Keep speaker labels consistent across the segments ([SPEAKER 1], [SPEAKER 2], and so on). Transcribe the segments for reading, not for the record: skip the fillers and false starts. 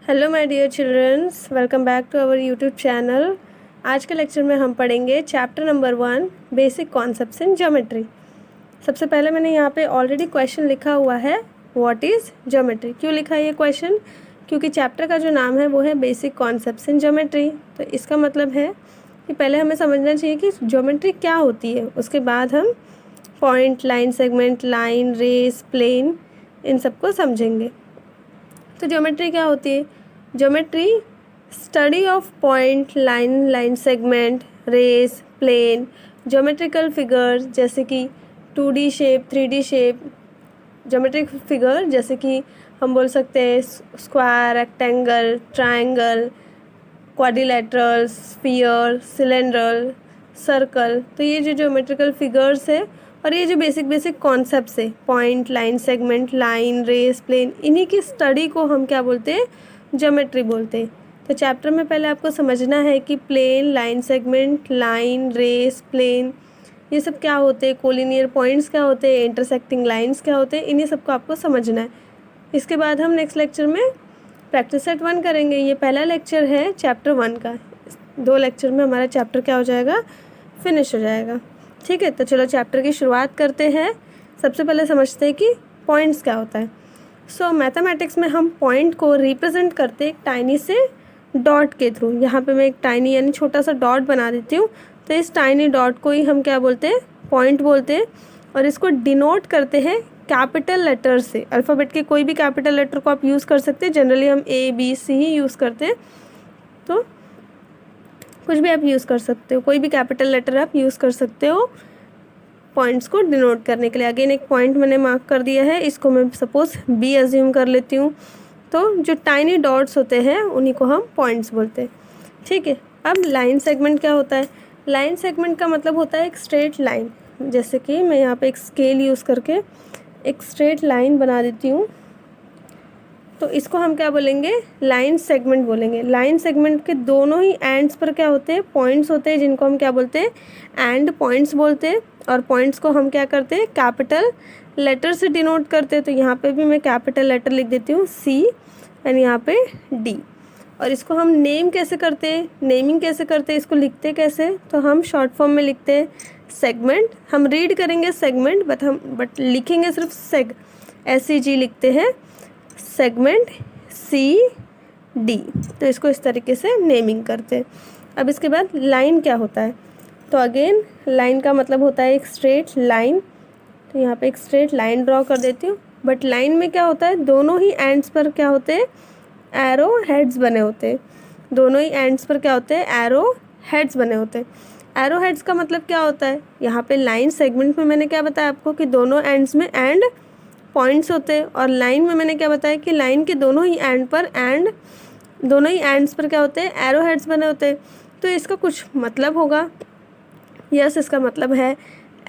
[SPEAKER 1] Hello my dear childrens, welcome back to our YouTube channel. आज के lecture में हम पढ़ेंगे chapter number 1 basic concepts in geometry. सबसे पहले मैंने यहाँ पे ऑलरेडी क्वेश्चन लिखा हुआ है, व्हाट इज़ ज्योमेट्री। क्यों लिखा है ये क्वेश्चन? क्योंकि चैप्टर का जो नाम है वो है बेसिक कॉन्सेप्ट्स इन ज्योमेट्री। तो इसका मतलब है कि पहले हमें समझना चाहिए कि ज्योमेट्री क्या होती है, उसके बाद हम point, line segment, line, rays, plane, इन सबको समझेंगे। तो ज्योमेट्री क्या होती है? Geometry study of point, line, line segment, rays, plane, geometrical figures जैसे कि 2D shape, 3D shape, geometric figure जैसे कि हम बोल सकते हैं square, rectangle, triangle, quadrilateral, sphere, cylinder, circle. तो ये जो ज्योमेट्रिकल फिगर्स है और ये जो बेसिक बेसिक कॉन्सेप्ट्स है, point, line segment, line, rays, plane, इन्हीं की स्टडी को हम क्या बोलते हैं? ज्योमेट्री बोलते हैं। तो चैप्टर में पहले आपको समझना है कि plane, line segment, line, rays, plane, ये सब क्या होते हैं, कोलिनियर पॉइंट्स क्या होते हैं, इंटरसेक्टिंग लाइंस क्या होते हैं, इन्हीं सबको आपको समझना है। इसके बाद हम नेक्स्ट लेक्चर में प्रैक्टिस सेट 1 करेंगे। ये पहला लेक्चर है चैप्टर 1 का। 2 लेक्चर में हमारा चैप्टर क्या हो जाएगा? फिनिश हो जाएगा। ठीक है, तो चलो चैप्टर की शुरुआत करते हैं। सबसे पहले समझते हैं कि पॉइंट्स क्या होता है। मैथमेटिक्स में हम पॉइंट को रिप्रेजेंट करते हैं एक टाइनी से डॉट के थ्रू। यहाँ पे मैं एक टाइनी यानी छोटा सा डॉट बना देती हूँ। तो इस टाइनी डॉट को ही हम क्या बोलते हैं? पॉइंट बोलते हैं। और इसको डिनोट करते हैं कैपिटल लेटर से। अल्फ़ाबेट के कोई भी कैपिटल लेटर को आप यूज़ कर सकते हैं। जनरली हम A, B, C he use करते हैं, तो कुछ भी आप यूज़ कर सकते हो, कोई भी कैपिटल लेटर आप यूज़ कर सकते हो पॉइंट्स को डिनोट करने के लिए। अगेन एक पॉइंट मैंने मार्क कर दिया है, इसको मैं सपोज B अज्यूम कर लेती हूँ। तो जो टाइनी डॉट्स होते हैं उन्हीं को हम पॉइंट्स बोलते हैं। ठीक है, अब लाइन सेगमेंट क्या होता है? लाइन सेगमेंट का मतलब होता है एक स्ट्रेट लाइन। जैसे कि मैं यहाँ पे एक स्केल यूज़ करके एक स्ट्रेट लाइन बना देती हूँ, तो इसको हम क्या बोलेंगे? लाइन सेगमेंट बोलेंगे। लाइन सेगमेंट के दोनों ही एंड्स पर क्या होते हैं? पॉइंट्स होते हैं, जिनको हम क्या बोलते हैं? एंड पॉइंट्स बोलते हैं। और पॉइंट्स को हम क्या करते हैं? कैपिटल लेटर से डिनोट करते हैं। तो यहाँ पे भी मैं कैपिटल लेटर लिख देती हूँ C एंड यहाँ पे D। और इसको हम नेम कैसे करते हैं? नेमिंग कैसे करते हैं? इसको लिखते कैसे? तो हम शॉर्ट फॉर्म में लिखते हैं सेगमेंट। हम रीड करेंगे सेगमेंट, बट लिखेंगे सिर्फ SEG लिखते हैं, सेगमेंट CD। तो इसको इस तरीके से नेमिंग करते हैं। अब इसके बाद लाइन क्या होता है? तो अगेन लाइन का मतलब होता है एक स्ट्रेट लाइन। तो यहाँ पे एक स्ट्रेट लाइन ड्रॉ कर देती हूँ। बट लाइन में क्या होता है? दोनों ही एंड्स पर क्या होते हैं? एरो हेड्स बने होते हैं। दोनों ही एंड्स पर क्या होते हैं? एरो हेड्स बने होते हैं। एरो हेड्स का मतलब क्या होता है? यहाँ पे लाइन सेगमेंट में मैंने क्या बताया आपको कि दोनों एंड्स में एंड पॉइंट्स होते हैं। और लाइन में मैंने क्या बताया कि लाइन के दोनों ही एंड पर दोनों ही एंड्स पर क्या होते हैं? एरो हेड्स बने होते हैं। तो इसका कुछ मतलब होगा। यस, इसका मतलब है।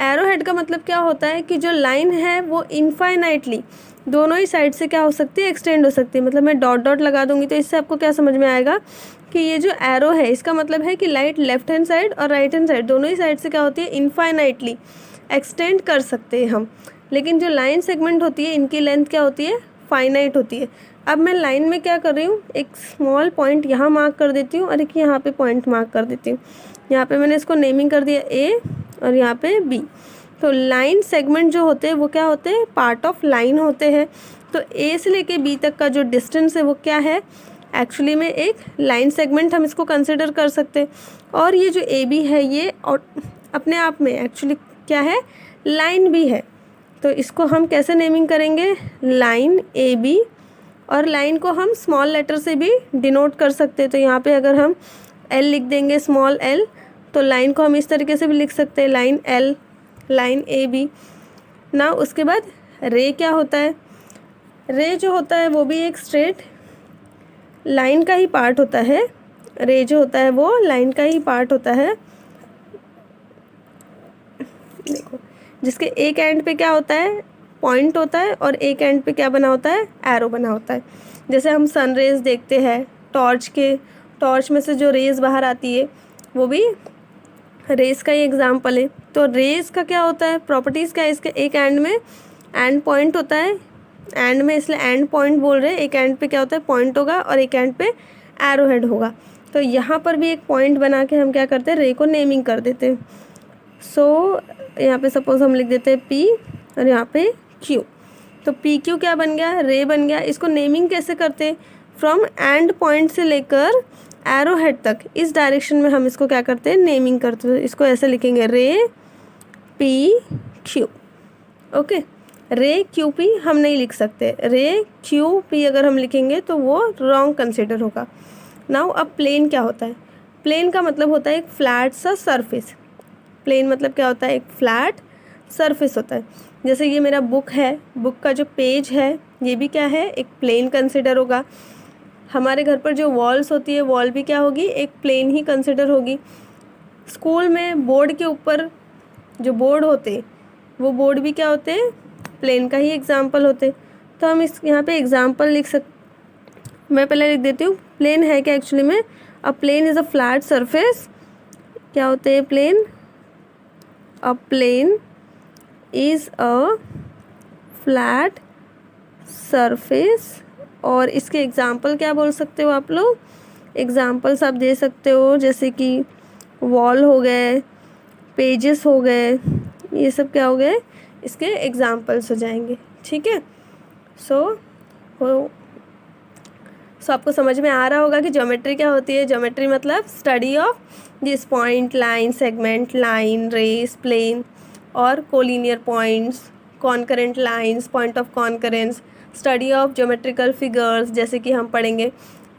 [SPEAKER 1] एरो हेड का मतलब क्या होता है कि जो लाइन है वो इनफाइनाइटली दोनों ही साइड से क्या हो सकती है? एक्सटेंड हो सकती है। मतलब मैं डॉट डॉट लगा दूंगी तो इससे आपको क्या समझ में आएगा कि ये जो एरो है इसका मतलब है कि लाइट लेफ्ट हैंड साइड और राइट हैंड साइड दोनों ही साइड से क्या होती है? इनफाइनाइटली एक्सटेंड कर सकते हैं हम। लेकिन जो लाइन सेगमेंट होती है इनकी लेंथ क्या होती है? फाइनाइट होती है। अब मैं लाइन में क्या कर रही हूँ? एक स्मॉल पॉइंट यहाँ मार्क कर देती हूँ और एक यहाँ पे पॉइंट मार्क कर देती हूँ। यहाँ पे मैंने इसको नेमिंग कर दिया A और यहाँ पे B। तो लाइन सेगमेंट जो होते हैं वो क्या होते हैं? पार्ट ऑफ लाइन होते हैं। तो A से लेके B तक का जो डिस्टेंस है वो क्या है? एक्चुअली में एक लाइन सेगमेंट हम इसको कंसिडर कर सकते हैं। और ये जो AB है ये और अपने आप में एक्चुअली क्या है? लाइन भी है। तो इसको हम कैसे नेमिंग करेंगे? Line AB। और लाइन को हम स्मॉल लेटर से भी डिनोट कर सकते हैं। तो यहाँ पे अगर हम L लिख देंगे, स्मॉल l, तो लाइन को हम इस तरीके से भी लिख सकते हैं, लाइन L, लाइन AB ना। उसके बाद रे क्या होता है? रे जो होता है वो भी एक स्ट्रेट लाइन का ही पार्ट होता है। रे जो होता है वो लाइन का ही पार्ट होता है। देखो, जिसके एक एंड पे क्या होता है? पॉइंट होता है और एक एंड पे क्या बना होता है? एरो बना होता है। जैसे हम सन रेज देखते हैं, टॉर्च में से जो रेज बाहर आती है वो भी रेस का ही एग्जाम्पल है। तो रेस का क्या होता है? प्रॉपर्टीज़ क्या है इसके? एक एंड में एंड पॉइंट होता है, एंड में, इसलिए एंड पॉइंट बोल रहे हैं। एक एंड पे क्या होता है, पॉइंट होगा और एक एंड पे एरो हेड होगा। तो यहाँ पर भी एक पॉइंट बना के हम क्या करते हैं, रे को नेमिंग कर देते हैं। सो यहाँ पे सपोज हम लिख देते हैं पी और यहाँ पे क्यू। तो पी क्यू क्या बन गया, रे बन गया। इसको नेमिंग कैसे करते हैं, फ्रॉम एंड पॉइंट से लेकर एरो हेड तक, इस डायरेक्शन में हम इसको क्या करते हैं, नेमिंग करते हैं। इसको ऐसे लिखेंगे, रे पी क्यू। ओके, रे क्यू पी हम नहीं लिख सकते, रे क्यू पी अगर हम लिखेंगे तो वो रॉन्ग कंसिडर होगा। नाउ अब प्लेन क्या होता है, प्लेन का मतलब होता है एक फ्लैट सा सरफेस। प्लेन मतलब क्या होता है, एक फ्लैट सरफेस होता है। जैसे ये मेरा बुक है, बुक का जो पेज है ये भी क्या है, एक प्लेन कंसिडर होगा। हमारे घर पर जो वॉल्स होती है, वॉल भी क्या होगी, एक प्लेन ही कंसिडर होगी। स्कूल में बोर्ड के ऊपर जो बोर्ड होते, वो बोर्ड भी क्या होते हैं, प्लेन का ही एग्जाम्पल होते। तो हम इस यहाँ पे एग्जाम्पल लिख मैं पहले लिख देती हूँ प्लेन है क्या एक्चुअली में। A plane is a flat surface, क्या होते हैं plane, a plane is a flat surface. और इसके एग्जाम्पल क्या बोल सकते हो आप लोग, एग्जाम्पल्स आप दे सकते हो जैसे कि वॉल हो गए, पेजेस हो गए, ये सब क्या हो गए, इसके एग्जाम्पल्स हो जाएंगे। ठीक है, सो आपको समझ में आ रहा होगा कि ज्योमेट्री क्या होती है। ज्योमेट्री मतलब study of this point, line, segment, line, rays, plane और collinear points, concurrent lines, point of concurrence, study of geometrical figures जैसे कि हम पढ़ेंगे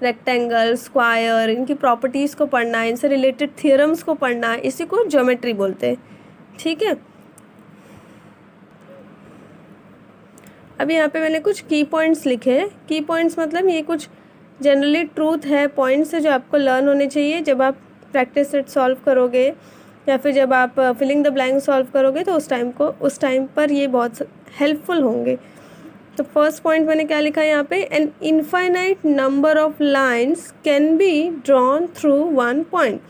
[SPEAKER 1] रेक्टेंगल, स्क्वायर, इनकी प्रॉपर्टीज़ को पढ़ना, इनसे रिलेटेड थियरम्स को पढ़ना, इसी को ज्योमेट्री बोलते हैं। ठीक है, अब यहाँ पे मैंने कुछ की पॉइंट्स लिखे हैं। की पॉइंट्स मतलब ये कुछ जनरली ट्रूथ है, पॉइंट्स है जो आपको लर्न होने चाहिए जब आप प्रैक्टिस सेट सॉल्व करोगे या फिर जब आप फिलिंग द ब्लैंक सॉल्व करोगे, तो उस टाइम पर ये बहुत हेल्पफुल होंगे। तो फर्स्ट पॉइंट मैंने क्या लिखा है यहाँ पे, an infinite number of lines can be drawn through one point.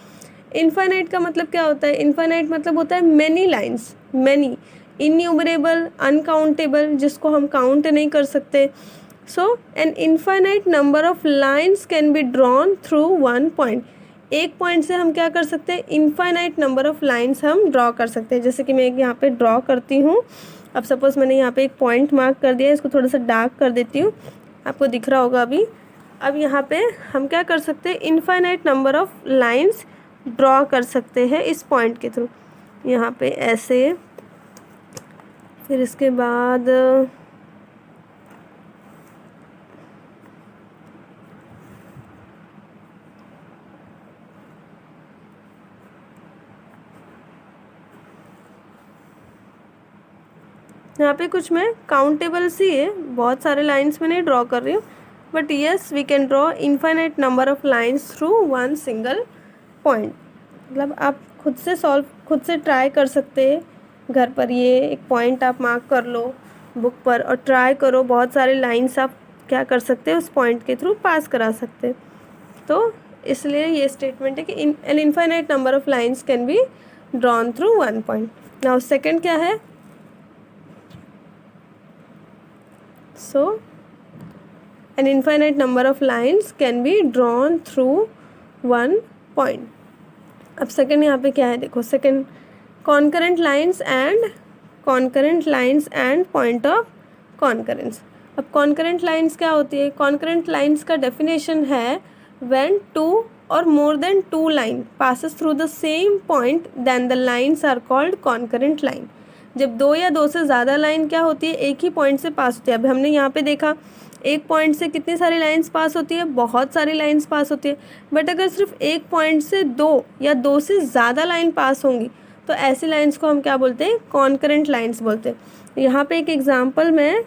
[SPEAKER 1] Infinite का मतलब क्या होता है, इनफाइनाइट मतलब होता है many lines, many, innumerable, uncountable, जिसको हम काउंट नहीं कर सकते। So an infinite number of lines can be drawn through one point. एक पॉइंट से हम क्या कर सकते हैं, इनफाइनाइट नंबर ऑफ लाइन्स हम ड्रॉ कर सकते हैं। जैसे कि मैं एक यहाँ पे ड्रॉ करती हूँ। अब सपोज़ मैंने यहाँ पे एक पॉइंट मार्क कर दिया, इसको थोड़ा सा डार्क कर देती हूँ, आपको दिख रहा होगा अभी। अब यहाँ पे हम क्या कर सकते हैं, infinite number of lines draw कर सकते हैं इस पॉइंट के थ्रू। यहाँ पे ऐसे, फिर इसके बाद यहाँ पे कुछ मैं काउंटेबल सी है, बहुत सारे लाइंस में नहीं ड्रॉ कर रही हूँ, but yes we can draw infinite number of lines through one single point. मतलब आप खुद से ट्राई कर सकते हैं घर पर। ये एक पॉइंट आप मार्क कर लो बुक पर और ट्राई करो, बहुत सारे लाइंस आप क्या कर सकते हैं, उस पॉइंट के थ्रू पास करा सकते हैं। तो इसलिए ये स्टेटमेंट है कि N infinite number of lines can be drawn through one point. Now second क्या है, so an infinite number of lines can be drawn through one point। अब सेकंड यहाँ पे क्या है, देखो second, concurrent lines and point of concurrence। अब concurrent lines क्या होती है, concurrent lines का definition है when two or more than two line passes through the same point then the lines are called concurrent line। जब दो या दो से ज़्यादा लाइन क्या होती है, एक ही पॉइंट से पास होती है। अब हमने यहाँ पे देखा एक पॉइंट से कितनी सारी लाइंस पास होती है, बहुत सारी लाइंस पास होती है। बट अगर सिर्फ एक पॉइंट से दो या दो से ज़्यादा लाइन पास होंगी तो ऐसी लाइंस को हम क्या बोलते हैं, कॉन्करेंट लाइंस बोलते हैं। यहाँ पे एक एग्जांपल मैं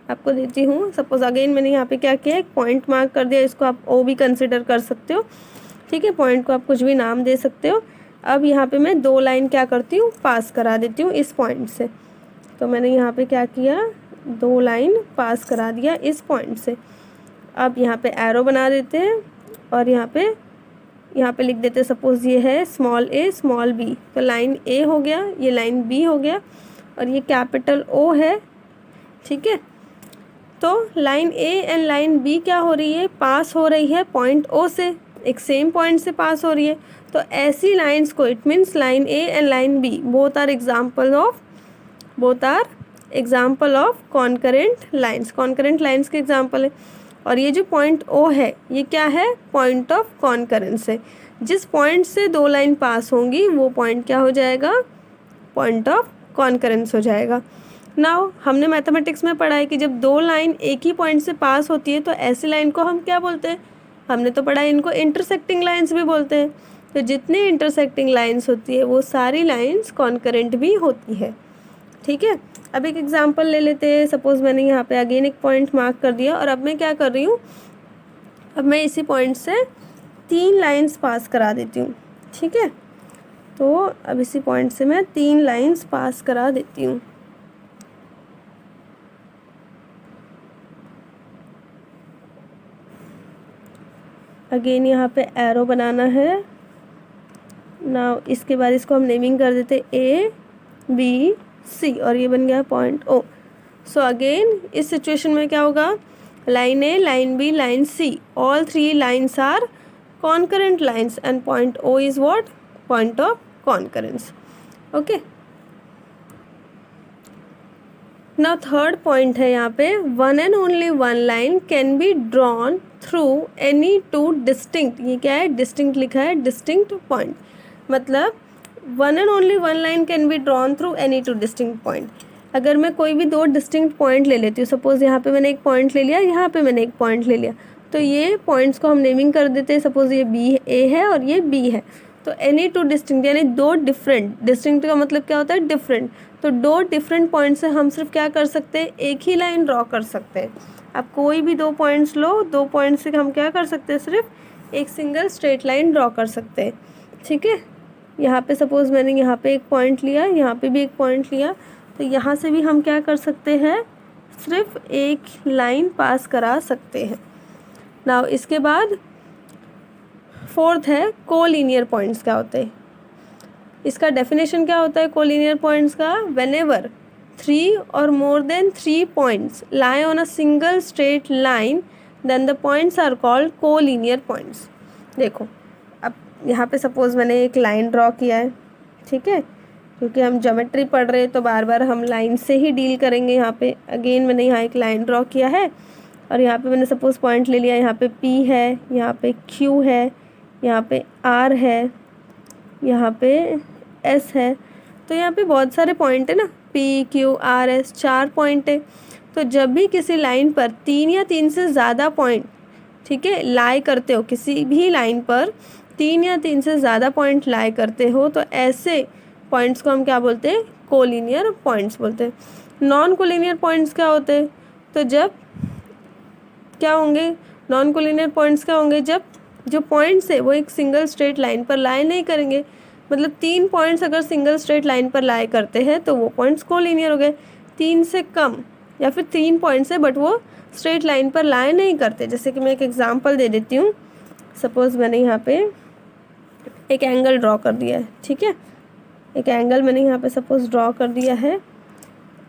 [SPEAKER 1] आपको देती हूँ। सपोज अगेन मैंने यहाँ पे क्या किया, एक पॉइंट मार्क कर दिया, इसको आप ओ भी कंसिडर कर सकते हो। ठीक है, पॉइंट को आप कुछ भी नाम दे सकते हो। अब यहाँ पे मैं दो लाइन क्या करती हूँ, पास करा देती हूँ इस पॉइंट से। तो मैंने यहाँ पे क्या किया, दो लाइन पास करा दिया इस पॉइंट से। अब यहाँ पे एरो बना देते हैं और यहाँ पे लिख देते हैं, सपोज़ ये है स्मॉल a स्मॉल b, तो लाइन a हो गया, ये लाइन b हो गया और ये कैपिटल O है। ठीक है, तो line A and line B क्या हो रही है, पास हो रही है पॉइंट ओ से, एक सेम पॉइंट से पास हो रही है। तो ऐसी लाइंस को, it means line A and line B both are example of concurrent lines. Concurrent lines के एग्जाम्पल है। और ये जो पॉइंट ओ है ये क्या है, पॉइंट ऑफ कॉन्करेंस है। जिस पॉइंट से दो लाइन पास होंगी वो पॉइंट क्या हो जाएगा, पॉइंट ऑफ कॉन्करेंस हो जाएगा। नाउ हमने मैथमेटिक्स में पढ़ा है कि जब दो लाइन एक ही पॉइंट से पास होती है तो ऐसी लाइन को हम क्या बोलते हैं, हमने तो पढ़ा है इनको इंटरसेक्टिंग लाइंस भी बोलते हैं। तो जितनी इंटरसेक्टिंग लाइंस होती है वो सारी लाइंस कॉन्करेंट भी होती है। ठीक है, अब एक एग्जांपल ले लेते हैं। सपोज मैंने यहाँ पे अगेन एक पॉइंट मार्क कर दिया और अब मैं क्या कर रही हूँ, अब मैं इसी पॉइंट से 3 लाइंस पास करा देती हूँ। ठीक है, तो अब इसी पॉइंट से मैं 3 लाइंस पास करा देती हूँ। अगेन यहाँ पे एरो बनाना है ना। इसके बाद इसको हम नेमिंग कर देते ए बी सी और ये बन गया पॉइंट ओ। सो अगेन इस सिचुएशन में क्या होगा, line A, line B, line C, all 3 lines are concurrent lines and point O is what, point of concurrence. Okay, now third point है यहाँ पे, one and only one line can be drawn through any 2 distinct, ये क्या है, distinct लिखा है, distinct point. मतलब one and only one line can be drawn through any 2 distinct point. अगर मैं कोई भी 2 डिस्टिंक्ट पॉइंट ले लेती हूँ, सपोज यहाँ पे मैंने एक पॉइंट ले लिया, यहाँ पे मैंने एक पॉइंट ले लिया, तो ये पॉइंट्स को हम नेमिंग कर देते हैं। सपोज ये बी ए है और ये बी है, तो एनी 2 डिस्टिंक्ट यानी 2 डिफरेंट, डिस्टिंक्ट का मतलब क्या होता है, डिफरेंट। तो 2 डिफरेंट पॉइंट से हम सिर्फ क्या कर सकते हैं, एक ही लाइन ड्रॉ कर सकते हैं। अब कोई भी 2 पॉइंट्स लो, 2 पॉइंट से हम क्या कर सकते हैं, सिर्फ एक सिंगल स्ट्रेट लाइन ड्रॉ कर सकते हैं। ठीक है, यहाँ पे सपोज़ मैंने यहाँ पे एक पॉइंट लिया, यहाँ पे भी एक पॉइंट लिया, तो यहाँ से भी हम क्या कर सकते हैं, सिर्फ एक लाइन पास करा सकते हैं। नाउ इसके बाद फोर्थ है कोलिनियर पॉइंट्स क्या होते हैं। इसका डेफिनेशन क्या होता है कोलिनियर पॉइंट्स का, व्हेनेवर 3 और more than 3 points lie on a single straight line then the points are called collinear points. देखो अब यहाँ पे सपोज मैंने एक लाइन ड्रॉ किया है, ठीक है, क्योंकि हम ज्योमेट्री पढ़ रहे हैं तो बार बार हम लाइन से ही डील करेंगे। यहाँ पे अगेन मैंने यहाँ एक लाइन ड्रॉ किया है और यहाँ पे मैंने सपोज पॉइंट ले लिया, यहाँ पे P है, यहाँ पे Q है, यहाँ पे R है, यहाँ पे S है। तो यहाँ पे बहुत सारे पॉइंट है ना, P Q R S, 4 point है। तो जब भी किसी लाइन पर 3 या 3 से ज़्यादा पॉइंट, ठीक है, लाई करते हो, किसी भी लाइन पर 3 या 3 से ज़्यादा पॉइंट लाई करते हो, तो ऐसे पॉइंट्स को हम क्या बोलते हैं, कोलिनियर पॉइंट्स बोलते हैं। नॉन कोलिनियर पॉइंट्स क्या होते हैं, तो जब क्या होंगे, नॉन कोलिनियर पॉइंट्स क्या होंगे, जब जो पॉइंट्स है वो एक सिंगल स्ट्रेट लाइन पर लाई नहीं करेंगे। मतलब 3 पॉइंट्स अगर सिंगल स्ट्रेट लाइन पर लाई करते हैं तो वो पॉइंट्स कोलिनियर हो गए। 3 से कम या फिर 3 पॉइंट्स है बट वो स्ट्रेट लाइन पर लाई नहीं करते। जैसे कि मैं एक एग्जांपल दे देती हूँ। सपोज़ मैंने यहाँ पे एक एंगल ड्रॉ कर दिया है, ठीक है, एक एंगल मैंने यहाँ पे सपोज़ ड्रॉ कर दिया है।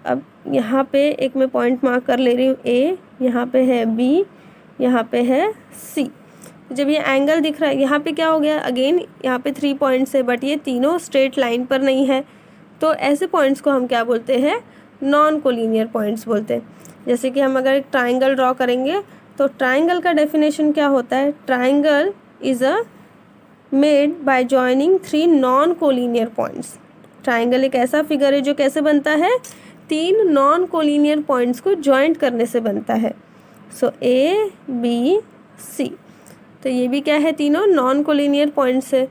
[SPEAKER 1] अब यहाँ पे एक मैं पॉइंट मार्क कर ले रही हूँ A, यहाँ पे है B, यहाँ पे है C। जब ये एंगल दिख रहा है, यहाँ पे क्या हो गया, अगेन यहाँ पे 3 पॉइंट्स है बट ये तीनों स्ट्रेट लाइन पर नहीं है, तो ऐसे पॉइंट्स को हम क्या बोलते हैं, नॉन कोलिनियर पॉइंट्स बोलते हैं। जैसे कि हम अगर एक ट्राइंगल ड्रॉ करेंगे तो ट्राइंगल का डेफिनेशन क्या होता है, triangle is a made by joining 3 non collinear points. Triangle एक ऐसा फिगर है जो कैसे बनता है, 3 नॉन कोलिनियर पॉइंट्स को जॉइंट करने से बनता है। सो A B C, तो ये भी क्या है, तीनों नॉन कोलिनियर पॉइंट्स है।